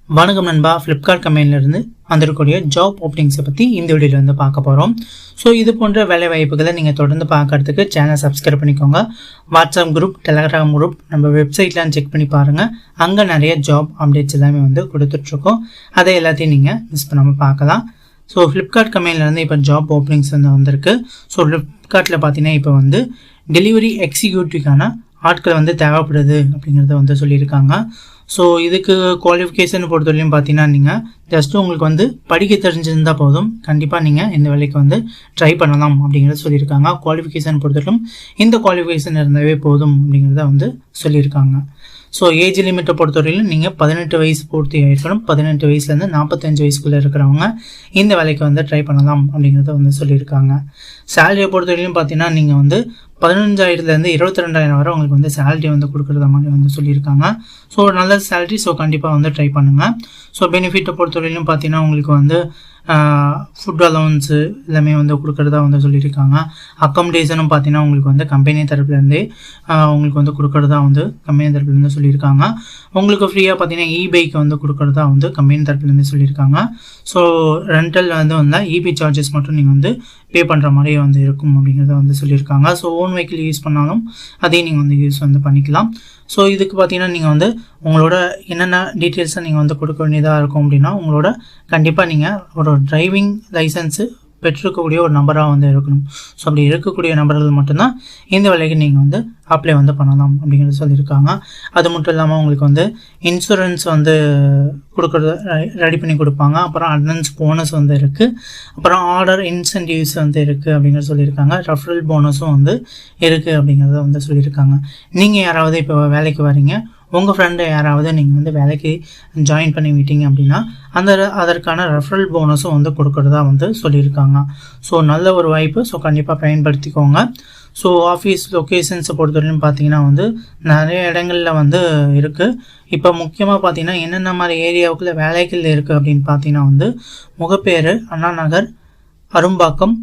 வணக்கம் நண்பா, ஃப்ளிப்கார்ட் கம்பெனிலேருந்து வந்திருக்கக்கூடிய ஜாப் ஓப்பனிங்ஸை பற்றி இந்த வீடியோவில் வந்து பார்க்க போகிறோம். ஸோ இது போன்ற வேலை வாய்ப்புகளை நீங்கள் தொடர்ந்து பார்க்கறதுக்கு சேனல் சப்ஸ்கிரைப் பண்ணிக்கோங்க. வாட்ஸ்அப் குரூப், டெலகிராம் குரூப், நம்ம வெப்சைட்லாம் செக் பண்ணி பாருங்கள். அங்கே நிறைய ஜாப் அப்டேட்ஸ் எல்லாமே வந்து கொடுத்துட்ருக்கோம். அதை எல்லாத்தையும் நீங்கள் மிஸ் பண்ணாமல் பார்க்கலாம். ஸோ ஃப்ளிப்கார்ட் கம்பெனிலேருந்து இப்போ ஜாப் ஓப்பனிங்ஸ் வந்து வந்திருக்கு. ஸோ ஃப்ளிப்கார்ட்டில் பார்த்தீங்கன்னா இப்போ வந்து டெலிவரி எக்ஸிக்யூட்டிவ்க்கான ஆட்கள் வந்து தேவைப்படுது அப்படிங்கிறத வந்து சொல்லியிருக்காங்க. ஸோ இதுக்கு குவாலிஃபிகேஷன் பொறுத்தவரையும் பார்த்தீங்கன்னா நீங்கள் ஜஸ்ட்டு உங்களுக்கு வந்து படிக்க தெரிஞ்சிருந்தால் போதும், கண்டிப்பாக நீங்கள் இந்த வேலைக்கு வந்து ட்ரை பண்ணலாம் அப்படிங்கிறத சொல்லியிருக்காங்க. குவாலிஃபிகேஷன் பொறுத்தவரையும் இந்த குவாலிஃபிகேஷன் இருந்தாவே போதும் அப்படிங்கிறத வந்து சொல்லியிருக்காங்க. ஸோ ஏஜ் லிமிட்டை பொறுத்தவரையிலும் நீங்கள் 18 வயசு பூர்த்தி ஆகிருக்கணும். 18 வயசுலேருந்து 45 வயசுக்குள்ளே இருக்கிறவங்க இந்த வேலைக்கு வந்து ட்ரை பண்ணலாம் அப்படிங்கிறத வந்து சொல்லியிருக்காங்க. சேலரியை பொறுத்தவரையிலும் பார்த்தீங்கன்னா நீங்கள் வந்து 15,000லேருந்து 22,000 வரை உங்களுக்கு வந்து சேலரி வந்து கொடுக்குறத மாதிரி வந்து சொல்லியிருக்காங்க. ஸோ நல்ல சேலரி. ஸோ கண்டிப்பாக வந்து ட்ரை பண்ணுங்கள். ஸோ பெனிஃபிட்டை பொறுத்தவரையிலும் பார்த்தீங்கன்னா உங்களுக்கு வந்து ஃபுட் அலவன்ஸு எல்லாமே வந்து கொடுக்குறதா வந்து சொல்லியிருக்காங்க. அக்காமடேஷனும் பார்த்தீங்கன்னா உங்களுக்கு வந்து கம்பெனி தரப்புலேருந்தே உங்களுக்கு வந்து கொடுக்குறதா வந்து கம்பெனி தரப்புலேருந்து சொல்லியிருக்காங்க. உங்களுக்கு ஃப்ரீயாக பார்த்தீங்கன்னா இபைக் வந்து கொடுக்குறதா வந்து கம்பெனி தரப்புலேருந்து சொல்லியிருக்காங்க. ஸோ ரெண்டல் வந்து வந்தால் இபி சார்ஜஸ் மட்டும் நீங்கள் வந்து பே பண்ணுற மாதிரியே வந்து இருக்கும் அப்படிங்கிறத வந்து சொல்லியிருக்காங்க. ஸோ ஓன் வெஹிக்கிள் யூஸ் பண்ணாலும் அதையும் நீங்கள் வந்து யூஸ் வந்து பண்ணிக்கலாம். ஸோ இதுக்கு பார்த்தீங்கன்னா நீங்கள் வந்து உங்களோட என்னென்ன டீட்டெயில்ஸை நீங்கள் வந்து கொடுக்க வேண்டியதாக இருக்கும் அப்படின்னா, உங்களோட கண்டிப்பாக நீங்கள் ஒரு டிரைவிங் லைசன்ஸு பெற்றிருக்கக்கூடிய ஒரு நபராக வந்து இருக்கணும். ஸோ அப்படி இருக்கக்கூடிய நபர்கள் மட்டும்தான் இந்த வேலைக்கு நீங்கள் வந்து அப்ளை வந்து பண்ணலாம் அப்படிங்கிறது சொல்லியிருக்காங்க. அது மட்டும் இல்லாமல் உங்களுக்கு வந்து இன்சூரன்ஸ் வந்து கொடுக்குறது ரெடி பண்ணி கொடுப்பாங்க. அப்புறம் அட்டனன்ஸ் போனஸ் வந்து இருக்குது. அப்புறம் ஆர்டர் இன்சென்டிவ்ஸ் வந்து இருக்குது அப்படிங்கிறத சொல்லியிருக்காங்க. ரெஃபரல் போனஸும் வந்து இருக்குது அப்படிங்கிறத வந்து சொல்லியிருக்காங்க. நீங்கள் யாராவது இப்போ வேலைக்கு வரீங்க, உங்கள் ஃப்ரெண்டை யாராவது நீங்கள் வந்து வேலைக்கு ஜாயின் பண்ணி விட்டீங்க அப்படின்னா அதற்கான ரெஃபரல் போனஸும் வந்து கொடுக்குறதா வந்து சொல்லியிருக்காங்க. ஸோ நல்ல ஒரு வாய்ப்பு. ஸோ கண்டிப்பாக பயன்படுத்திக்கோங்க. ஸோ ஆஃபீஸ் லொக்கேஷன்ஸை பொறுத்தவரையும் பார்த்தீங்கன்னா வந்து நிறைய இடங்களில் வந்து இருக்குது. இப்போ முக்கியமாக பார்த்தீங்கன்னா என்னென்ன மாதிரி ஏரியாவுக்குள்ள வேலைகள் இருக்குது அப்படின்னு பார்த்தீங்கன்னா வந்து முகப்பேறு, அண்ணா நகர், அரும்பாக்கம்,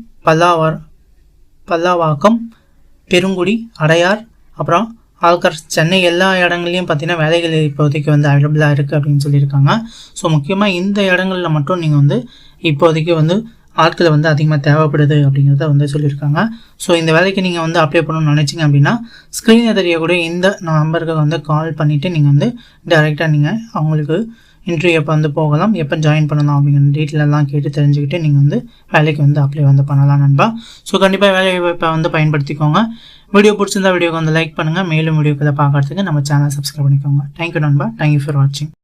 பல்லாவாக்கம், பெருங்குடி, அடையார், அப்புறம் ஆல்கர், சென்னை, எல்லா இடங்கள்லையும் பார்த்தீங்கன்னா வேலைகள் இப்போதைக்கு வந்து அவைலபிளாக இருக்குது அப்படின்னு சொல்லியிருக்காங்க. ஸோ முக்கியமாக இந்த இடங்களில் மட்டும் நீங்கள் வந்து இப்போதைக்கு வந்து ஆட்களை வந்து அதிகமாக தேவைப்படுது அப்படிங்கிறத வந்து சொல்லியிருக்காங்க. ஸோ இந்த வேலைக்கு நீங்கள் வந்து அப்ளை பண்ணணும்னு நினச்சிங்க அப்படின்னா ஸ்க்ரீனில் தெரியக்கூடிய இந்த நம்பருக்கு வந்து கால் பண்ணிவிட்டு நீங்கள் வந்து டைரெக்டாக நீங்கள் அவங்களுக்கு இன்டர்வியூ எப்போ வந்து போகலாம், எப்போ ஜாயின் பண்ணலாம் அப்படிங்கிற டீட்டெயிலெல்லாம் கேட்டு தெரிஞ்சுக்கிட்டு நீங்கள் வந்து வேலைக்கு வந்து அப்ளை வந்து பண்ணலாம் நண்பா. ஸோ கண்டிப்பாக வேலை வாய்ப்பை வந்து பயன்படுத்திக்கோங்க. வீடியோ பிடிச்சிருந்தா வீடியோக்கு வந்து லைக் பண்ணுங்கள். மேலும் வீடியோக்களை பார்க்கறதுக்கு நம்ம சேனல் சப்ஸ்கிரைப் பண்ணிக்கோங்க. தேங்க்யூ நண்பா. தேங்க்யூ ஃபார் வாட்சிங்.